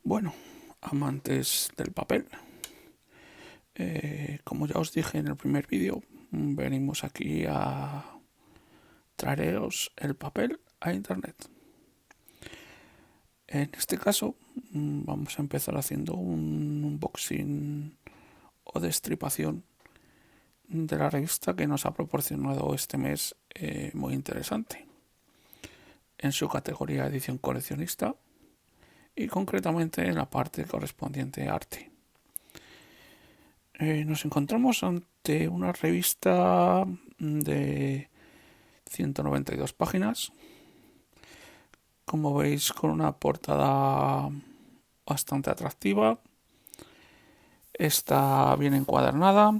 Bueno, amantes del papel, como ya os dije en el primer vídeo, venimos aquí a traeros el papel a internet. En este caso, vamos a empezar haciendo un unboxing o destripación de la revista que nos ha proporcionado este mes, muy interesante, en su categoría edición coleccionista y concretamente en la parte correspondiente a arte. Nos encontramos ante una revista de 192 páginas, como veis, con una portada bastante atractiva. Está bien encuadernada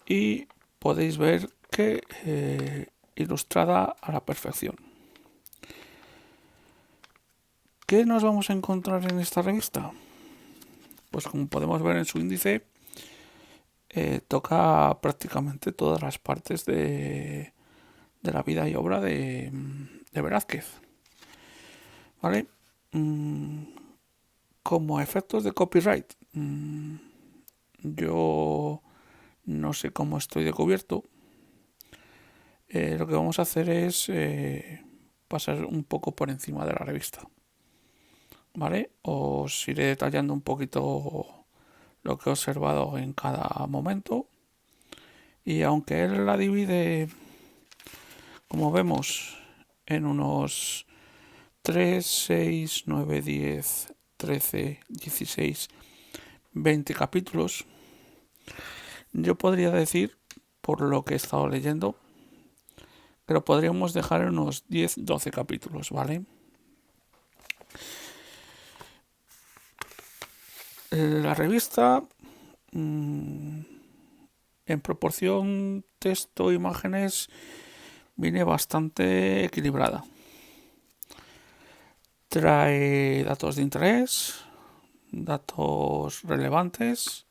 y podéis ver que ilustrada a la perfección. ¿Qué nos vamos a encontrar en esta revista? Pues como podemos ver en su índice, toca prácticamente todas las partes de la vida y obra de Velázquez. ¿Vale? Como efectos de copyright, yo no sé cómo estoy de cubierto. Lo que vamos a hacer es pasar un poco por encima de la revista. ¿Vale? Os iré detallando un poquito lo que he observado en cada momento. Y aunque él la divide, como vemos, en unos 3, 6, 9, 10, 13, 16, 20 capítulos, yo podría decir, por lo que he estado leyendo, que lo podríamos dejar en unos 10, 12 capítulos, ¿vale? La revista, en proporción texto-imágenes, viene bastante equilibrada. Trae datos de interés, datos relevantes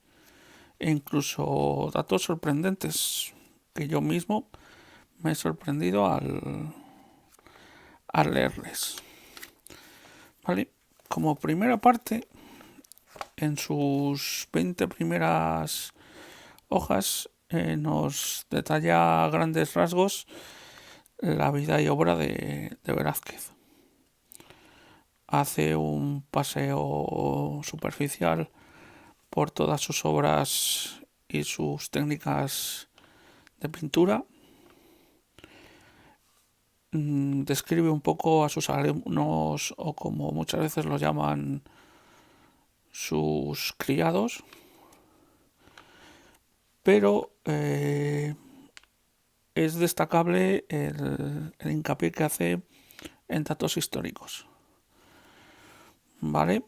e incluso datos sorprendentes que yo mismo me he sorprendido al leerles. ¿Vale? Como primera parte, en sus 20 primeras hojas, nos detalla a grandes rasgos la vida y obra de Velázquez. Hace un paseo superficial por todas sus obras y sus técnicas de pintura. Describe un poco a sus alumnos, o como muchas veces los llaman, sus criados, pero es destacable el hincapié que hace en datos históricos. ¿Vale?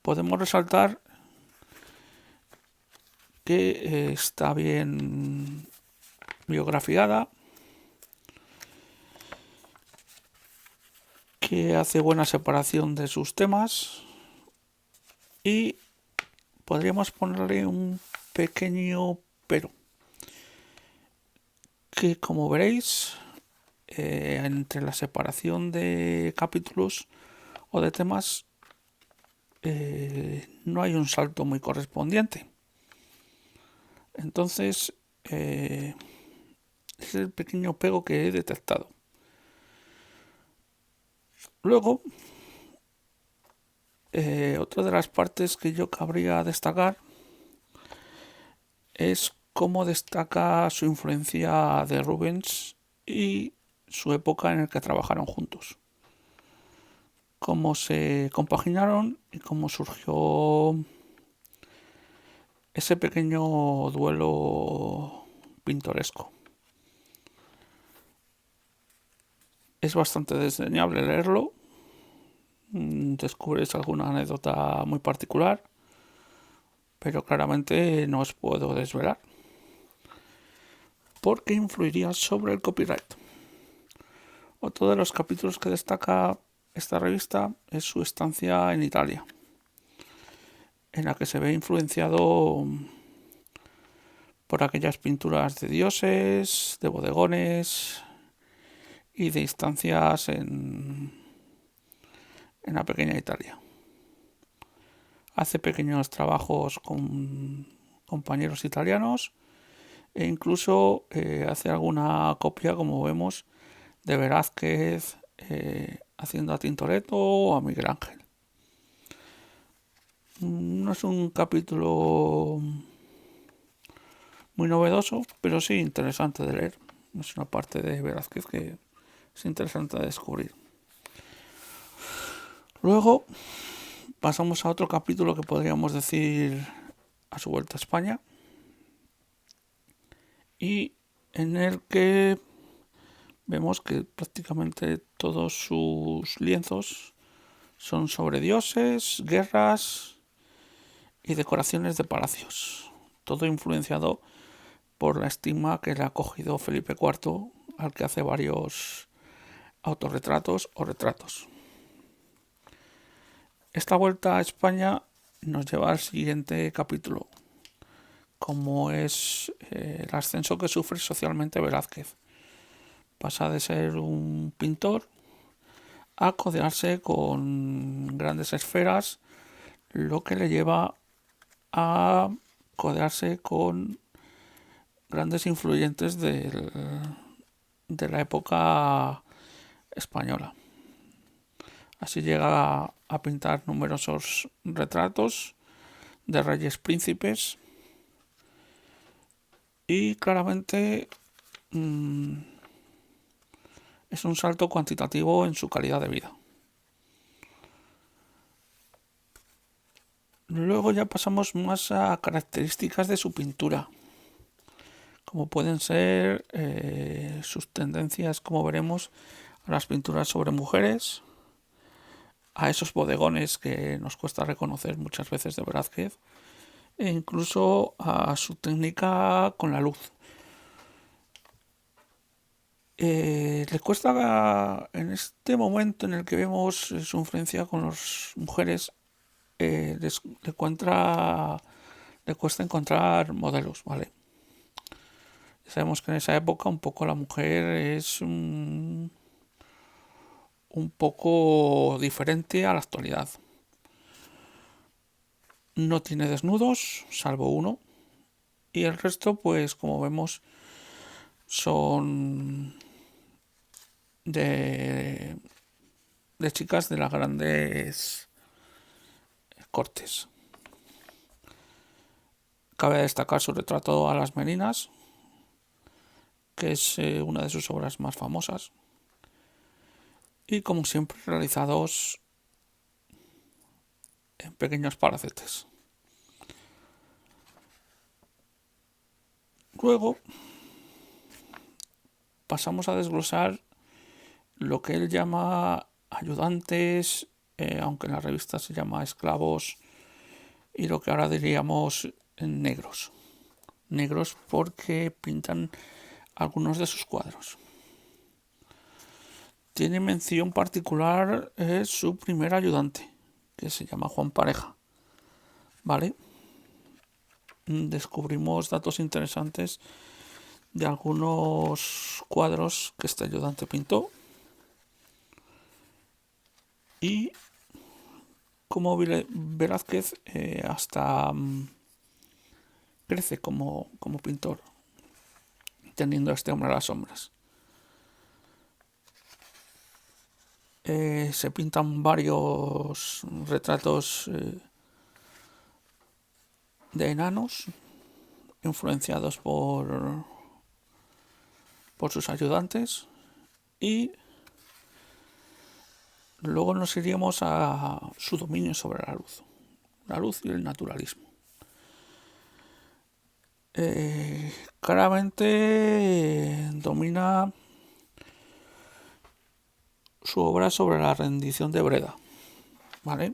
Podemos resaltar que está bien biografiada, que hace buena separación de sus temas y podríamos ponerle un pequeño pero, que como veréis, entre la separación de capítulos o de temas, no hay un salto muy correspondiente. Entonces, es el pequeño pego que he detectado. Luego, otra de las partes que yo cabría destacar es cómo destaca su influencia de Rubens y su época en la que trabajaron juntos. Cómo se compaginaron y cómo surgió ese pequeño duelo pintoresco. Es bastante desdeñable leerlo. Descubres alguna anécdota muy particular, pero claramente no os puedo desvelar porque influiría sobre el copyright. Otro de los capítulos que destaca esta revista es su estancia en Italia, en la que se ve influenciado por aquellas pinturas de dioses, de bodegones y de instancias en en la pequeña Italia. Hace pequeños trabajos con compañeros italianos e incluso hace alguna copia, como vemos, de Velázquez haciendo a Tintoretto o a Miguel Ángel. No es un capítulo muy novedoso, pero sí interesante de leer. Es una parte de Velázquez que es interesante de descubrir. Luego pasamos a otro capítulo que podríamos decir a su vuelta a España, y en el que vemos que prácticamente todos sus lienzos son sobre dioses, guerras y decoraciones de palacios. Todo influenciado por la estima que le ha cogido Felipe IV, al que hace varios autorretratos o retratos. Esta vuelta a España nos lleva al siguiente capítulo, como es el ascenso que sufre socialmente Velázquez. Pasa de ser un pintor a codearse con grandes esferas, lo que le lleva a codearse con grandes influyentes de la época española. Así llega a pintar numerosos retratos de reyes príncipes y claramente es un salto cuantitativo en su calidad de vida. Luego ya pasamos más a características de su pintura, como pueden ser sus tendencias, como veremos, a las pinturas sobre mujeres, a esos bodegones que nos cuesta reconocer muchas veces de Velázquez, e incluso a su técnica con la luz. Le cuesta, en este momento en el que vemos su influencia con las mujeres, le cuesta encontrar modelos, ¿vale? Sabemos que en esa época un poco la mujer es un poco diferente a la actualidad. No tiene desnudos, salvo uno, y el resto, pues como vemos, son de chicas de las grandes cortes. Cabe destacar su retrato a las meninas, que es una de sus obras más famosas, y como siempre realizados en pequeños palacetes. Luego pasamos a desglosar lo que él llama ayudantes, aunque en la revista se llama esclavos, y lo que ahora diríamos negros. Negros porque pintan algunos de sus cuadros. Tiene mención particular su primer ayudante, que se llama Juan Pareja. ¿Vale? Descubrimos datos interesantes de algunos cuadros que este ayudante pintó y cómo Velázquez hasta crece como pintor, teniendo a este hombre a las sombras. Se pintan varios retratos de enanos influenciados por sus ayudantes, y luego nos iríamos a su dominio sobre la luz y el naturalismo. Claramente domina su obra sobre la rendición de Breda, ¿vale?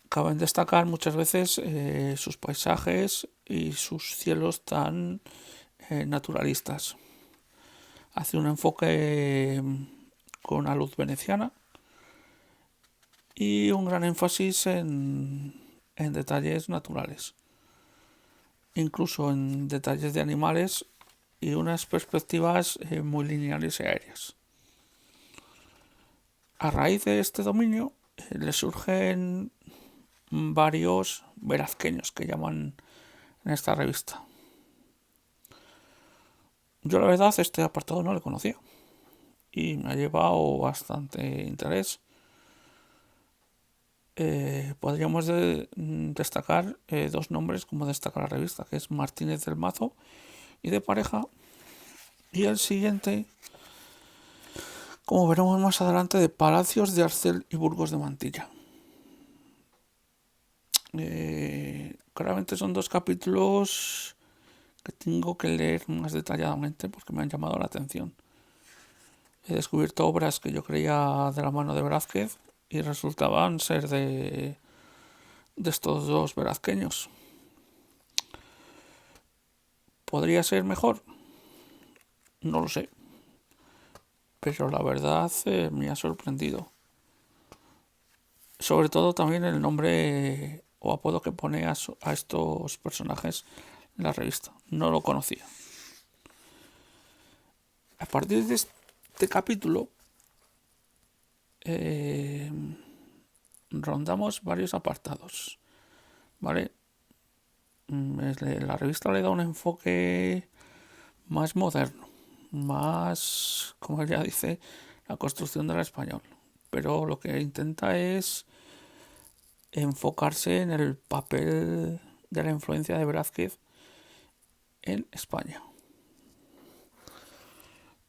Cabe destacar muchas veces sus paisajes y sus cielos tan naturalistas. Hace un enfoque con una luz veneciana y un gran énfasis en detalles naturales, incluso en detalles de animales, y unas perspectivas muy lineales y aéreas. a raíz de este dominio le surgen varios verazqueños que llaman en esta revista. Yo la verdad este apartado no lo conocía y me ha llevado bastante interés. Podríamos destacar dos nombres como destaca la revista, que es Martínez del Mazo y de pareja, y el siguiente, como veremos más adelante, de Palacios de Arcel y Burgos de Mantilla. Claramente son dos capítulos que tengo que leer más detalladamente porque me han llamado la atención. He descubierto obras que yo creía de la mano de Velázquez y resultaban ser de estos dos velazqueños. ¿Podría ser mejor? No lo sé. Pero la verdad me ha sorprendido. Sobre todo también el nombre o apodo que pone a estos personajes en la revista. No lo conocía. A partir de este capítulo rondamos varios apartados, ¿vale? La revista le da un enfoque más moderno, más, como ella dice, la construcción del español. Pero lo que intenta es enfocarse en el papel de la influencia de Velázquez en España.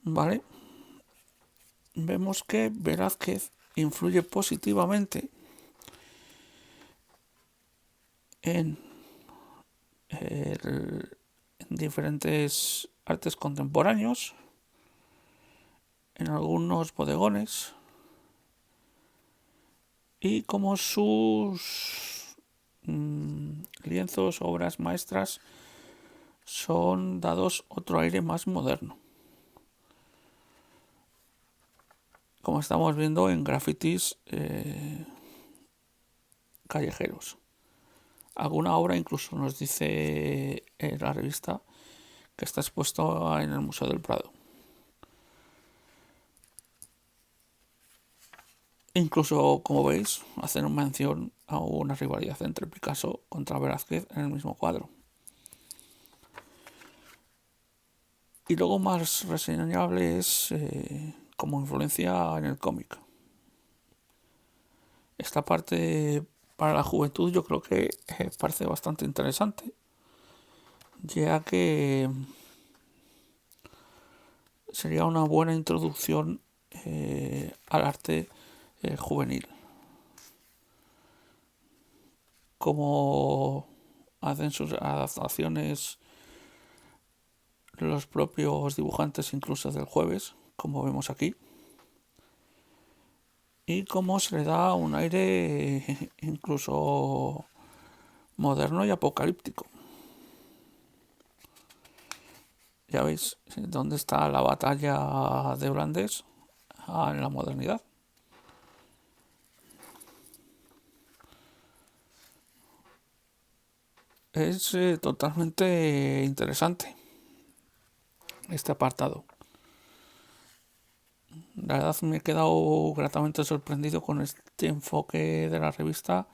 ¿Vale? Vemos que Velázquez influye positivamente en diferentes artes contemporáneos, en algunos bodegones, y como sus lienzos, obras maestras, son dados otro aire más moderno, como estamos viendo en grafitis callejeros. Alguna obra incluso nos dice en la revista que está expuesto en el Museo del Prado. Incluso, como veis, hacen mención a una rivalidad entre Picasso contra Velázquez en el mismo cuadro. Y luego más reseñable es como influencia en el cómic. Esta parte para la juventud yo creo que parece bastante interesante, ya que sería una buena introducción al arte juvenil. Como hacen sus adaptaciones los propios dibujantes incluso del Jueves, como vemos aquí, y cómo se le da un aire incluso moderno y apocalíptico. Ya veis dónde está la batalla de Flandes en la modernidad. Es totalmente interesante este apartado. La verdad me he quedado gratamente sorprendido con este enfoque de la revista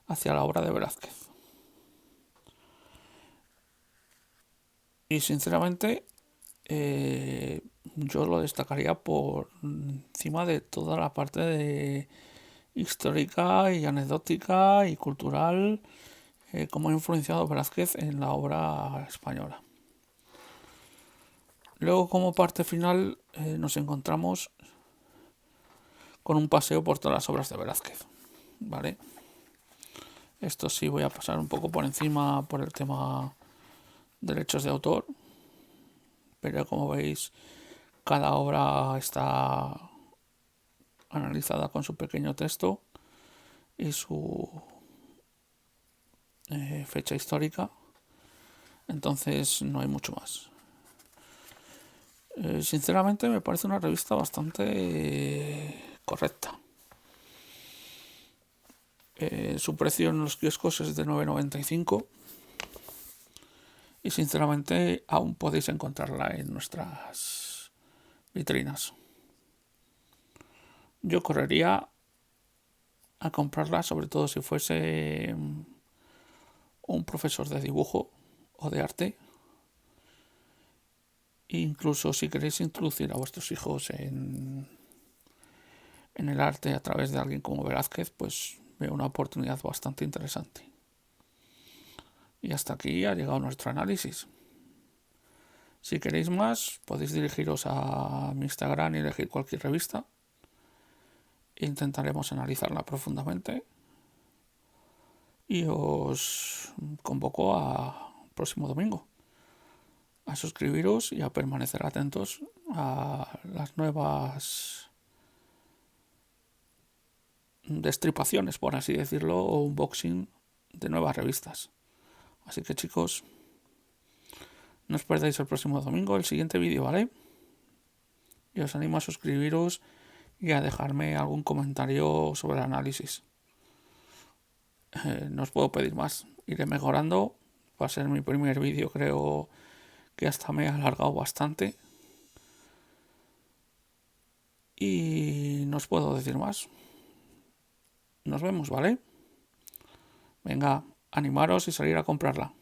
hacia la obra de Velázquez. Y sinceramente yo lo destacaría por encima de toda la parte de histórica y anecdótica y cultural, cómo ha influenciado Velázquez en la obra española. Luego, como parte final, nos encontramos con un paseo por todas las obras de Velázquez, ¿vale? Esto sí voy a pasar un poco por encima por el tema derechos de autor, pero como veis, cada obra está analizada con su pequeño texto y su fecha histórica, entonces no hay mucho más. Sinceramente me parece una revista bastante correcta. Su precio en los kioscos es de 9,95 y sinceramente aún podéis encontrarla en nuestras vitrinas. Yo correría a comprarla, sobre todo si fuese un profesor de dibujo o de arte. E incluso si queréis introducir a vuestros hijos en el arte a través de alguien como Velázquez, pues veo una oportunidad bastante interesante. Y hasta aquí ha llegado nuestro análisis. Si queréis más, podéis dirigiros a mi Instagram y elegir cualquier revista. Intentaremos analizarla profundamente. Y os convoco a próximo domingo a suscribiros y a permanecer atentos a las nuevas destripaciones, por así decirlo, o unboxing de nuevas revistas. Así que chicos, no os perdáis el próximo domingo el siguiente vídeo, ¿vale? Y os animo a suscribiros y a dejarme algún comentario sobre el análisis. No os puedo pedir más. Iré mejorando. Va a ser mi primer vídeo, creo que hasta me he alargado bastante. Y no os puedo decir más. Nos vemos, ¿vale? Venga, animaros y salir a comprarla.